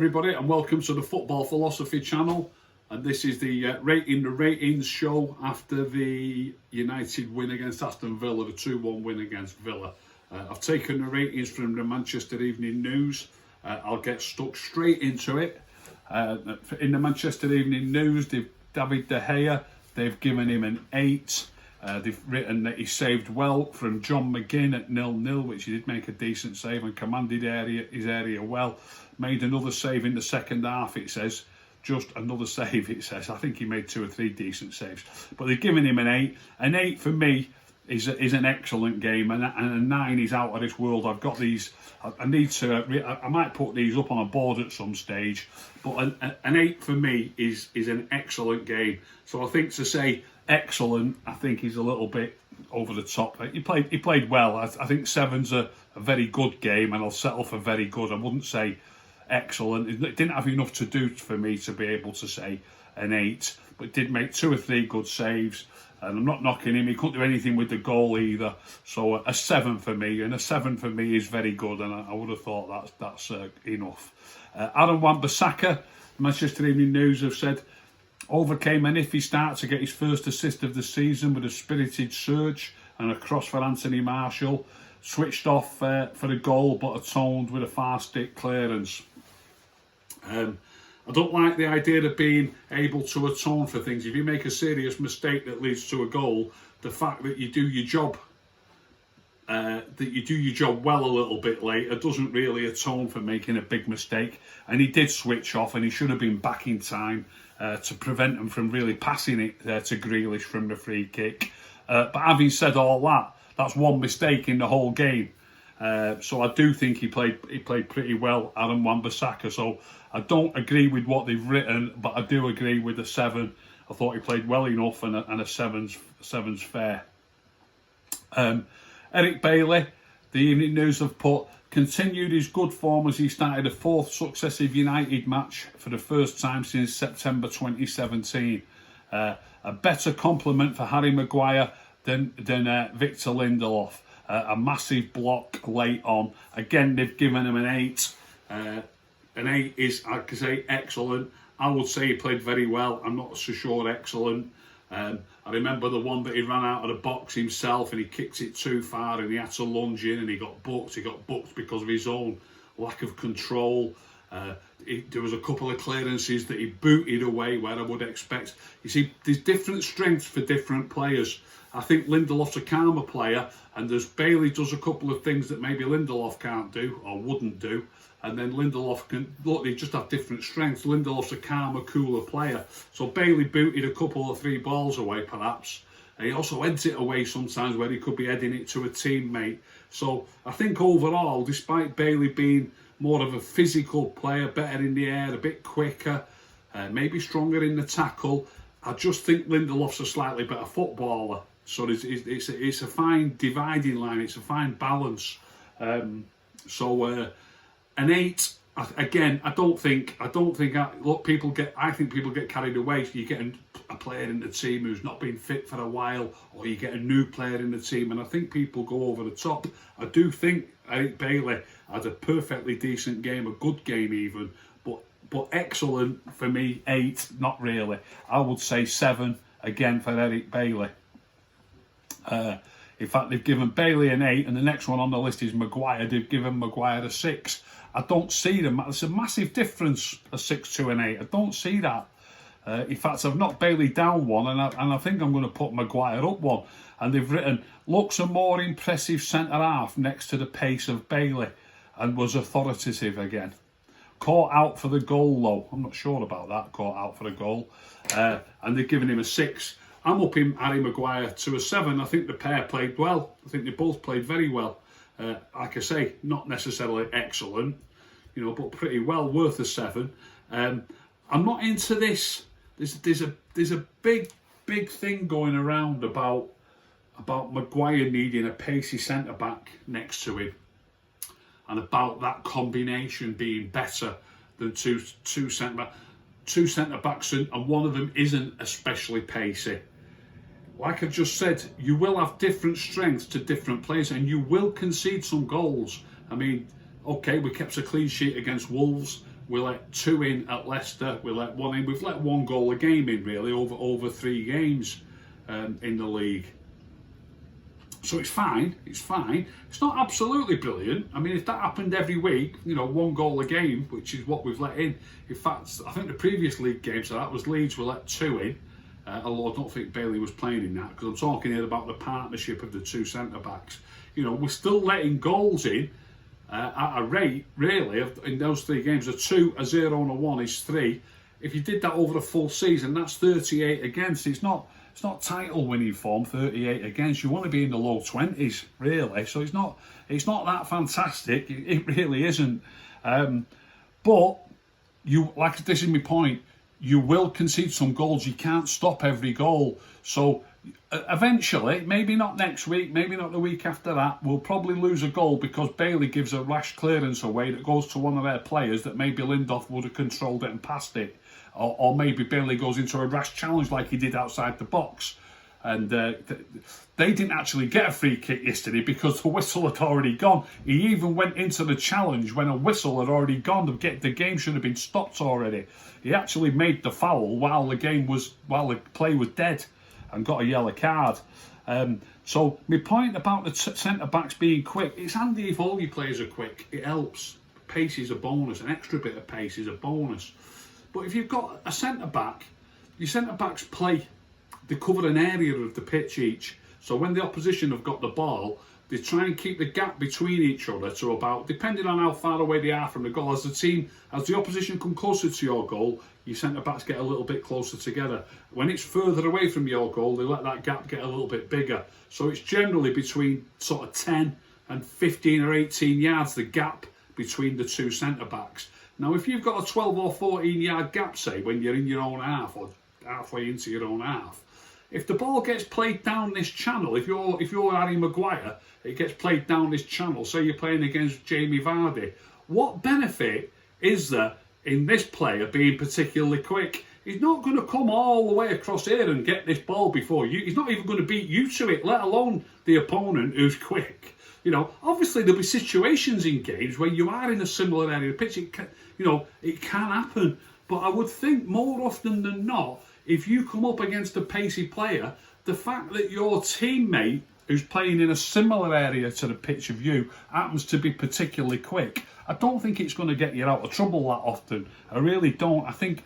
everybody, and welcome to the Football Philosophy channel. And this is the ratings show after the United win against Aston Villa, the 2-1 win against Villa. I've taken the ratings from the Manchester Evening News. I'll get stuck straight into it. In the Manchester Evening News, David De Gea, they've given him an 8. They've written that he saved well from John McGinn at 0-0, which he did make a decent save and commanded his area well. Made another save in the second half, it says. Just another save, it says. I think he made 2 or 3 decent saves. But they've given him an 8. An 8 for me is an excellent game, and a 9 is out of this world. I've got these. I might put these up on a board at some stage. But an 8 for me is an excellent game. So I think to say excellent, I think is a little bit over the top. He played well. I think 7's a very good game, and I'll settle for very good. I wouldn't say excellent. It didn't have enough to do for me to be able to say an 8, but did make 2 or 3 good saves. And I'm not knocking him. He couldn't do anything with the goal either. So a 7 for me, and a 7 for me is very good. And I would have thought that's enough. Aaron Wan-Bissaka, Manchester Evening News have said, overcame an iffy start to get his first assist of the season with a spirited surge and a cross for Anthony Martial. Switched off for the goal, but atoned with a far stick clearance. I don't like the idea of being able to atone for things. If you make a serious mistake that leads to a goal, the fact that you do your job well a little bit later doesn't really atone for making a big mistake. And he did switch off, and he should have been back in time to prevent him from really passing it to Grealish from the free kick. But having said all that, that's one mistake in the whole game. So I do think he played pretty well, Aaron Wan-Bissaka. So I don't agree with what they've written, but I do agree with the 7. I thought he played well enough, and a 7's fair. Eric Bailey, the Evening News have put, continued his good form as he started a 4th successive United match for the first time since September 2017. A better compliment for Harry Maguire than Victor Lindelof. A massive block late on. Again, they've given him an 8. An 8 is, I could say, excellent. I would say he played very well. I'm not so sure excellent. I remember the one that he ran out of the box himself and he kicked it too far and he had to lunge in and he got booked. He got booked because of his own lack of control. There was a couple of clearances that he booted away where I would expect. You see, there's different strengths for different players. I think Lindelof's a calmer player, and Bailey does a couple of things that maybe Lindelof can't do or wouldn't do. And then Lindelof can, look, they just have different strengths. Lindelof's a calmer, cooler player. So Bailey booted a couple of 3 balls away, perhaps. And he also heads it away sometimes where he could be heading it to a teammate. So I think overall, despite Bailey being more of a physical player, better in the air, a bit quicker, maybe stronger in the tackle, I just think Lindelof's a slightly better footballer. So it's a fine dividing line. It's a fine balance. An 8 again. I think people get carried away. You're getting a player in the team who's not been fit for a while, or you get a new player in the team, and I think people go over the top. I do think Eric Bailey had a perfectly decent game, a good game even, but excellent for me. 8, not really. I would say 7 again for Eric Bailey. In fact, they've given Bailey an 8, and the next one on the list is Maguire. They've given Maguire a 6. I don't see them. It's a massive difference, a 6 to an 8. I don't see that. In fact, I've knocked Bailey down 1, and I think I'm going to put Maguire up 1. And they've written, looks a more impressive centre-half next to the pace of Bailey, and was authoritative again. Caught out for the goal, though. I'm not sure about that, caught out for the goal. And they've given him a 6. I'm upping Harry Maguire to a 7. I think the pair played well. I think they both played very well. Like I say, not necessarily excellent, but pretty well, worth a 7. I'm not into this. There's a big thing going around about Maguire needing a pacey centre back next to him, and about that combination being better than two centre backs, and one of them isn't especially pacey. Like I've just said, you will have different strengths to different players, and you will concede some goals. I mean, okay, we kept a clean sheet against Wolves. We let 2 in at Leicester. We let 1 in. We've let 1 goal a game in, really, over 3 games in the league. So it's fine. It's fine. It's not absolutely brilliant. I mean, if that happened every week, 1 goal a game, which is what we've let in. In fact, I think the previous league game, so that was Leeds, we let 2 in. Although I don't think Bailey was playing in that, because I'm talking here about the partnership of the 2 centre-backs. We're still letting goals in at a rate, really, in those 3 games. A 2, a 0 and a 1 is 3. If you did that over a full season, that's 38 against. It's not title winning form, 38 against. You want to be in the low 20s, really. So it's not that fantastic. It really isn't. But this is my point. You will concede some goals. You can't stop every goal. So eventually, maybe not next week, maybe not the week after that, we'll probably lose a goal because Bailey gives a rash clearance away that goes to one of their players that maybe Lindelof would have controlled it and passed it. Or maybe Bailey goes into a rash challenge like he did outside the box. And they didn't actually get a free kick yesterday because the whistle had already gone. He even went into the challenge when a whistle had already gone. The game should have been stopped already. He actually made the foul while the play was dead and got a yellow card. So my point about the centre-backs being quick, it's handy if all your players are quick. It helps. Pace is a bonus. An extra bit of pace is a bonus. But if you've got a centre-back, your centre-backs they cover an area of the pitch each. So when the opposition have got the ball, they try and keep the gap between each other to about, depending on how far away they are from the goal. As the opposition come closer to your goal, your centre-backs get a little bit closer together. When it's further away from your goal, they let that gap get a little bit bigger. So it's generally between sort of 10 and 15 or 18 yards, the gap between the 2 centre-backs. Now, if you've got a 12 or 14 yard gap, say, when you're in your own half or halfway into your own half, if the ball gets played down this channel, if you're Harry Maguire, it gets played down this channel, say you're playing against Jamie Vardy, what benefit is there in this player being particularly quick? He's not going to come all the way across here and get this ball before you. He's not even going to beat you to it, let alone the opponent who's quick. Obviously there'll be situations in games where you are in a similar area of the pitch. It can happen. But I would think more often than not, if you come up against a pacey player, the fact that your teammate who's playing in a similar area to the pitch of you happens to be particularly quick, I don't think it's going to get you out of trouble that often. I really don't. I think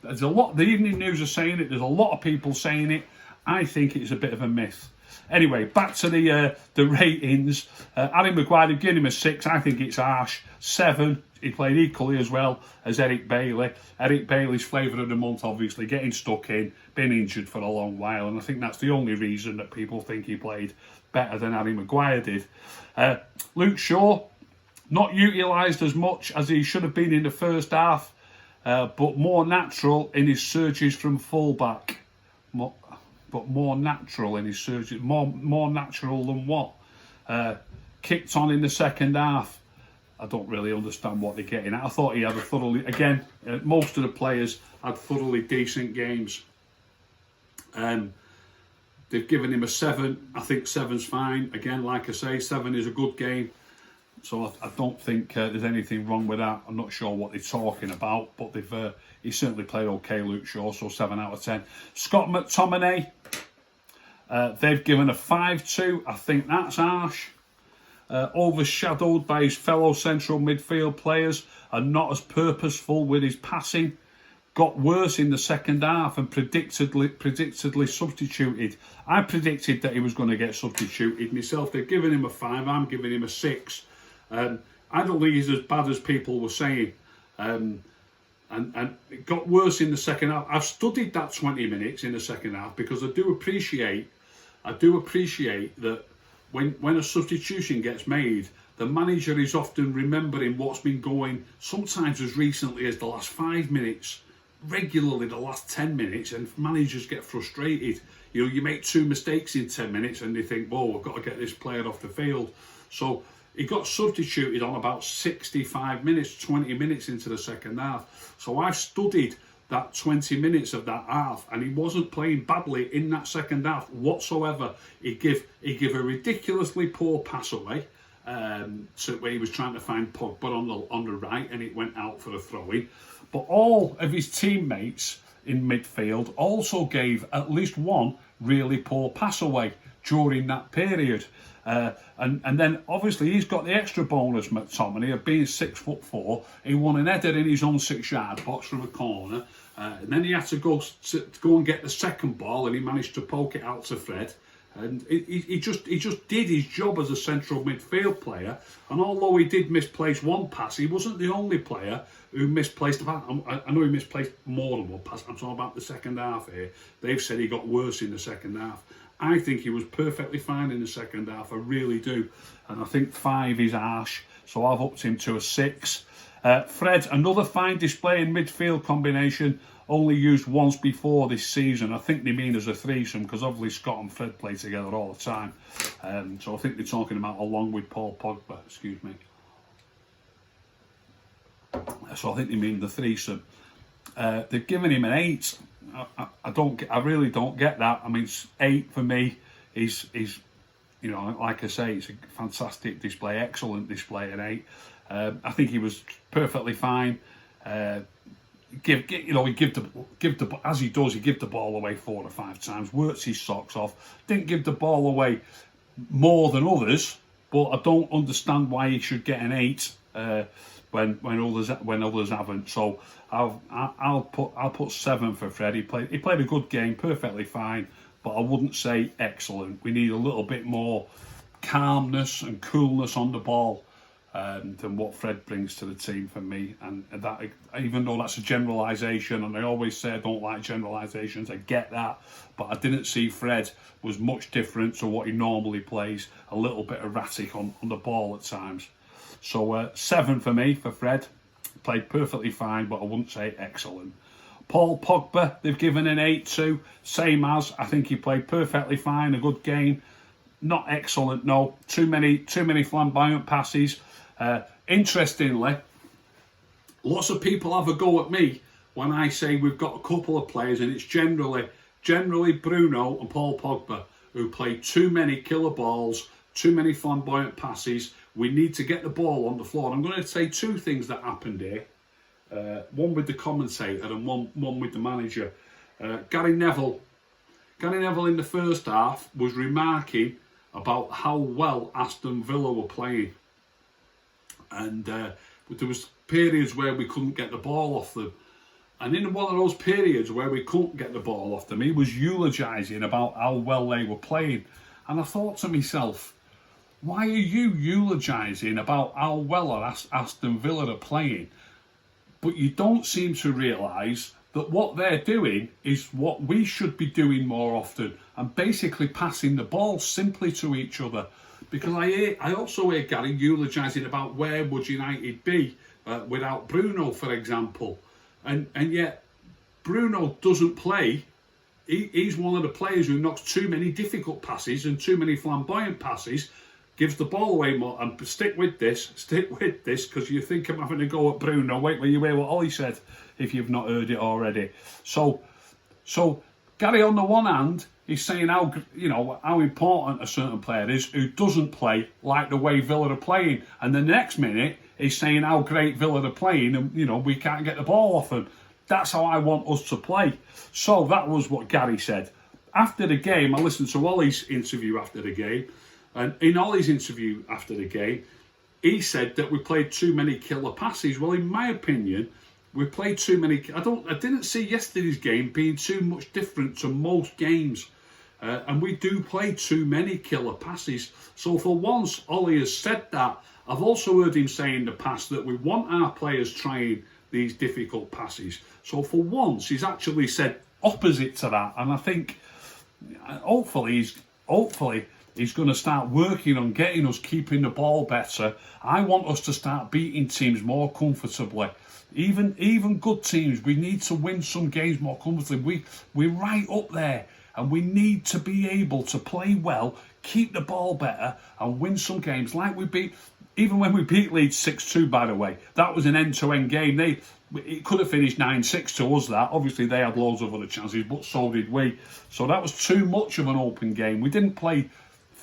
there's a lot. The Evening News are saying it. There's a lot of people saying it. I think it's a bit of a myth. Anyway, back to the ratings. Harry Maguire, they've given him a 6. I think it's harsh. 7. He played equally as well as Eric Bailey. Eric Bailey's flavour of the month, obviously, getting stuck in, been injured for a long while, and I think that's the only reason that people think he played better than Harry Maguire did. Luke Shaw, not utilised as much as he should have been in the first half, but more natural in his surges from full-back. More natural in his surges. More natural than what? Kicked on in the second half. I don't really understand what they're getting at. I thought he had most of the players had thoroughly decent games. They've given him a 7. I think 7's fine. Again, like I say, 7 is a good game. So I don't think there's anything wrong with that. I'm not sure what they're talking about, but he certainly played okay, Luke Shaw, so 7 out of 10. Scott McTominay, they've given a 5-2. I think that's harsh. Overshadowed by his fellow central midfield players and not as purposeful with his passing. Got worse in the second half and predictedly substituted. I predicted that he was going to get substituted myself. They've given him a 5. I'm giving him a 6. I don't think he's as bad as people were saying. And it got worse in the second half. I've studied that 20 minutes in the second half because I do appreciate that when a substitution gets made, the manager is often remembering what's been going, sometimes as recently as the last 5 minutes, regularly the last 10 minutes, and managers get frustrated. You make 2 mistakes in 10 minutes and they think, whoa, we've got to get this player off the field. So he got substituted on about 65 minutes, 20 minutes into the second half. So I've studied that 20 minutes of that half, and he wasn't playing badly in that second half whatsoever. He gave a ridiculously poor pass away. where he was trying to find Pogba on the right, and it went out for a throw-in. But all of his teammates in midfield also gave at least one really poor pass away during that period. And then obviously he's got the extra bonus, McTominay, of being 6'4". He won an header in his own 6-yard box from a corner. And then he had to go and get the second ball, and he managed to poke it out to Fred. And he just did his job as a central midfield player. And although he did misplace one pass, he wasn't the only player who misplaced. I know he misplaced more than one pass. I'm talking about the second half here. They've said he got worse in the second half. I think he was perfectly fine in the second half. I really do. And I think 5 is harsh. So I've upped him to a 6. Fred, another fine display in midfield combination, only used once before this season. I think they mean as a threesome, because obviously Scott and Fred play together all the time. So I think they're talking about along with Paul Pogba, excuse me. So I think they mean the threesome. They've given him an 8. I really don't get that. I mean, 8 for me is you know, like I say, it's a fantastic display, excellent display at 8. I think he was perfectly fine. He give the as he does, he give the ball away 4 or 5 times, works his socks off. Didn't give the ball away more than others, but I don't understand why he should get an 8 when others haven't. So I'll put 7 for Fred. He played a good game, perfectly fine, but I wouldn't say excellent. We need a little bit more calmness and coolness on the ball than what Fred brings to the team for me. And that, even though that's a generalisation, and I always say I don't like generalisations, I get that, but I didn't see Fred was much different to what he normally plays. A little bit erratic on the ball at times. So 7 for me for Fred. Played perfectly fine, but I wouldn't say excellent. Paul Pogba, they've given an 8 to, same as. I think he played perfectly fine, a good game. Not excellent, no. Too many flamboyant passes. Interestingly, lots of people have a go at me when I say we've got a couple of players, and it's generally Bruno and Paul Pogba who play too many killer balls, too many flamboyant passes. We need to get the ball on the floor. I'm going to say 2 things that happened here. One with the commentator and one with the manager. Gary Neville in the first half was remarking about how well Aston Villa were playing. And there was periods where we couldn't get the ball off them. And in one of those periods where we couldn't get the ball off them, he was eulogising about how well they were playing. And I thought to myself, why are you eulogising about how well Aston Villa are playing? But you don't seem to realise that what they're doing is what we should be doing more often, and basically passing the ball simply to each other. Because I also hear Gary eulogising about where would United be without Bruno, for example. And yet Bruno doesn't play. He's one of the players who knocks too many difficult passes and too many flamboyant passes, gives the ball away more. And stick with this, because you think I'm having a go at Bruno. Wait till you hear what Ollie said, if you've not heard it already. So Gary, on the one hand, he's saying how important a certain player is who doesn't play like the way Villa are playing, and the next minute he's saying how great Villa are playing, and we can't get the ball off them. That's how I want us to play. So that was what Gary said. After the game, I listened to Ollie's interview after the game, and in Ollie's interview after the game, he said that we played too many killer passes. Well, in my opinion, we played too many. I didn't see yesterday's game being too much different to most games. And we do play too many killer passes. So for once, Ollie has said that. I've also heard him say in the past that we want our players trying these difficult passes. So for once, he's actually said opposite to that. And I think hopefully he's going to start working on getting us keeping the ball better. I want us to start beating teams more comfortably. Even good teams, we need to win some games more comfortably. We're right up there. And we need to be able to play well, keep the ball better, and win some games like we beat. Even when we beat Leeds 6-2, by the way, that was an end-to-end game. It could have finished 9-6 to us, that. Obviously, they had loads of other chances, but so did we. So that was too much of an open game. We didn't play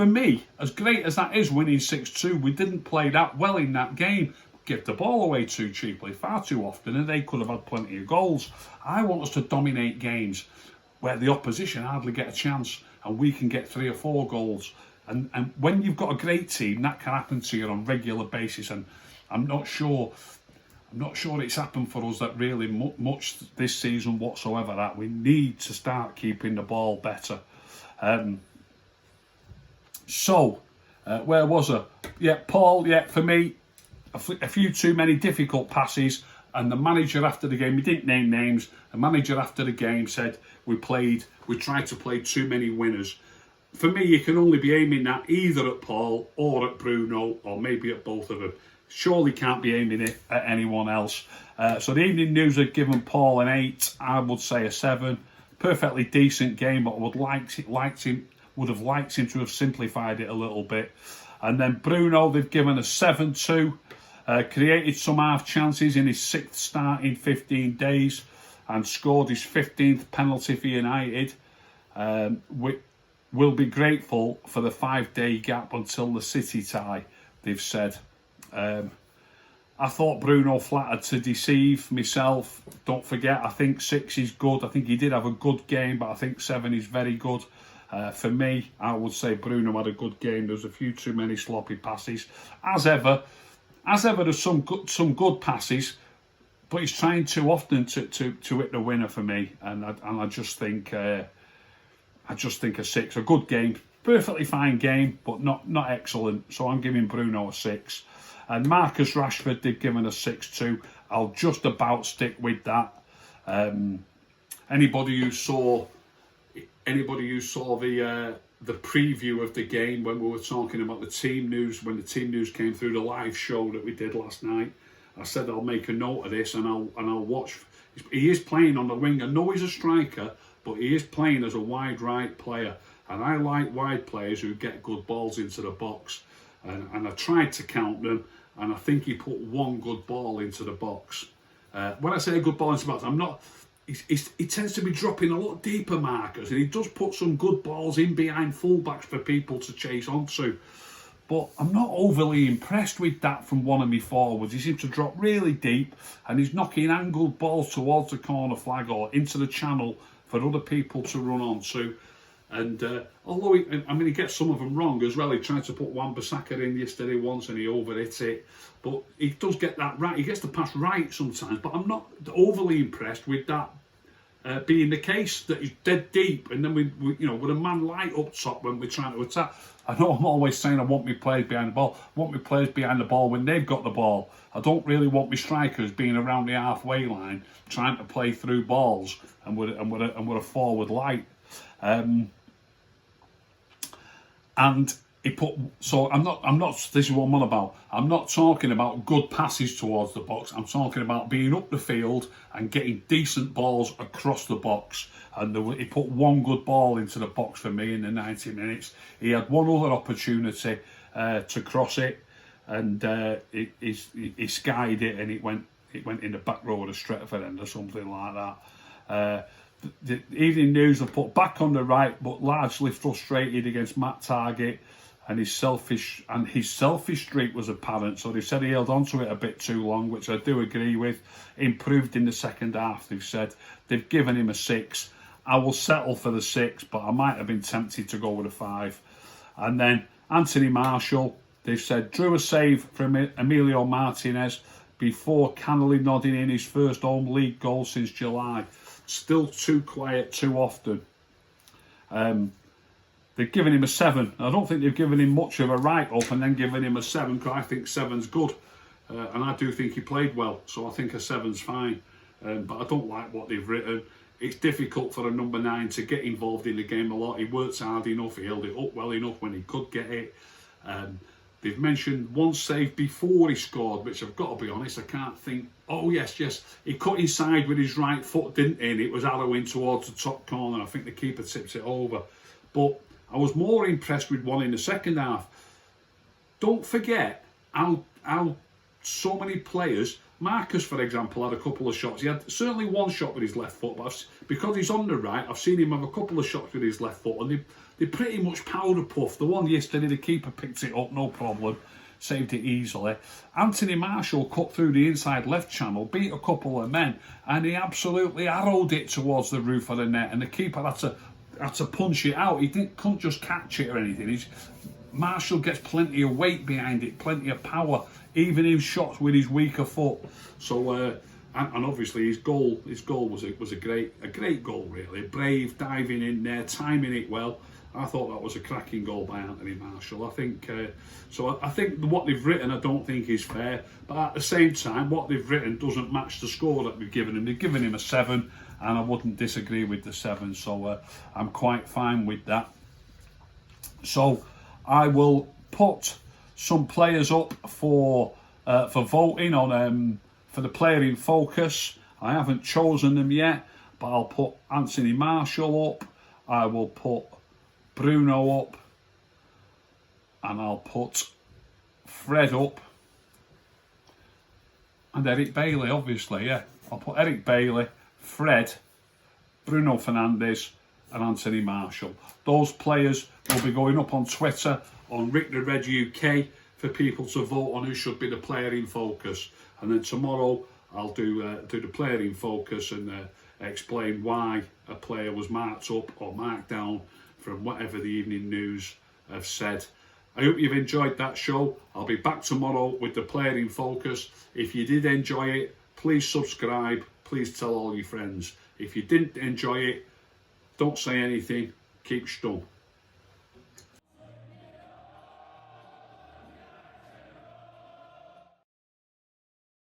for me, as great as that is, winning 6-2, we didn't play that well in that game. Give the ball away too cheaply, far too often, and they could have had plenty of goals. I want us to dominate games where the opposition hardly get a chance and we can get 3 or 4 goals. And when you've got a great team, that can happen to you on a regular basis. And I'm not sure it's happened for us that really much this season whatsoever. That we need to start keeping the ball better. Where was I? Yeah, Paul. Yeah, for me, a few too many difficult passes. And the manager after the game, he didn't name names. The manager after the game said we tried to play too many winners. For me, you can only be aiming that either at Paul or at Bruno, or maybe at both of them. Surely can't be aiming it at anyone else. So the Evening News had given Paul an 8. I would say a 7. Perfectly decent game, but I would have liked him to have simplified it a little bit. And then Bruno, they've given a 7-2. Created some half chances in his 6th start in 15 days and scored his 15th penalty for United. We'll be grateful for the 5-day gap until the City tie, they've said. I thought Bruno flattered to deceive myself. Don't forget, I think 6 is good. I think he did have a good game, but I think 7 is very good. For me, I would say Bruno had a good game. There was a few too many sloppy passes. As ever, there's some good passes, but he's trying too often to hit the winner for me. And I just think a 6, a good game, perfectly fine game, but not excellent. So I'm giving Bruno a 6. And Marcus Rashford, they've given a 6-2. I'll just about stick with that. Anybody who saw the preview of the game when we were talking about the team news, when the team news came through the live show that we did last night, I said I'll make a note of this and I'll watch. He is playing on the wing. I know he's a striker, but he is playing as a wide right player, and I like wide players who get good balls into the box. And I tried to count them, and I think he put 1 good ball into the box. When I say a good ball into the box, I'm not. He tends to be dropping a lot deeper markers, and he does put some good balls in behind fullbacks for people to chase onto. But I'm not overly impressed with that from one of my forwards. He seems to drop really deep, and he's knocking angled balls towards the corner flag or into the channel for other people to run onto. And although he gets some of them wrong as well. He tried to put Wan-Bissaka in yesterday once and he overhit it. But he does get that right. He gets the pass right sometimes. But I'm not overly impressed with that being the case, that he's dead deep. And then we with a man light up top when we're trying to attack. I know I'm always saying I want my players behind the ball. I want my players behind the ball when they've got the ball. I don't really want my strikers being around the halfway line trying to play through balls and with a forward light. And he put, so I'm not, this is what I'm on about. I'm not talking about good passes towards the box. I'm talking about being up the field and getting decent balls across the box. And he put 1 good ball into the box for me in the 90 minutes. He had 1 other opportunity to cross it, and he skied it, and it went in the back row of the Stretford end or something like that. The Evening News have put back on the right, but largely frustrated against Matt Targett, and his selfish streak was apparent. So they said he held on to it a bit too long, which I do agree with. Improved in the second half, they've said. They've given him a 6. I will settle for the 6, but I might have been tempted to go with a 5. And then Anthony Marshall, they've said, drew a save from Emilio Martinez before cannily nodding in his first home league goal since July. Still too quiet too often. They've given him a 7. I don't think they've given him much of a write-up and then given him a 7, because I think 7's good. And I do think he played well, so I think a 7's fine. But I don't like what they've written. It's difficult for a number 9 to get involved in the game a lot. He works hard enough, he held it up well enough when he could get it. They've mentioned 1 save before he scored, which I've got to be honest, I can't think. Oh, yes. He cut inside with his right foot, didn't he? And it was arrowing towards the top corner. I think the keeper tips it over. But I was more impressed with 1 in the second half. Don't forget how so many players Marcus, for example, had a couple of shots. He had certainly one shot with his left foot, but because he's on the right, I've seen him have a couple of shots with his left foot, and they pretty much powder puff. The one yesterday, the keeper picked it up, no problem, saved it easily. Anthony Martial cut through the inside left channel, beat a couple of men, and he absolutely arrowed it towards the roof of the net, and the keeper had to punch it out. He couldn't just catch it or anything. Martial gets plenty of weight behind it, plenty of power, even in shots with his weaker foot. So, and obviously his goal was a great goal, really. Brave, diving in there, timing it well. I thought that was a cracking goal by Anthony Martial. I think I think what they've written, I don't think is fair, but at the same time, what they've written doesn't match the score that we've given him. They've given him a 7, and I wouldn't disagree with the 7. So I'm quite fine with that. So I will put some players up for voting on for the player in focus. I haven't chosen them yet, but I'll put Anthony Martial up. I will put Bruno up, and I'll put Fred up, and Eric Bailey, obviously. Yeah, I'll put Eric Bailey, Fred, Bruno Fernandes, and Anthony Martial. Those players will be going up on Twitter on Rick the Red UK for people to vote on who should be the player in focus. And then tomorrow I'll do the player in focus and explain why a player was marked up or marked down from whatever the evening news have said. I hope you've enjoyed that show. I'll be back tomorrow with the player in focus. If you did enjoy it, please subscribe. Please tell all your friends. If you didn't enjoy it, don't say anything. Keep stum.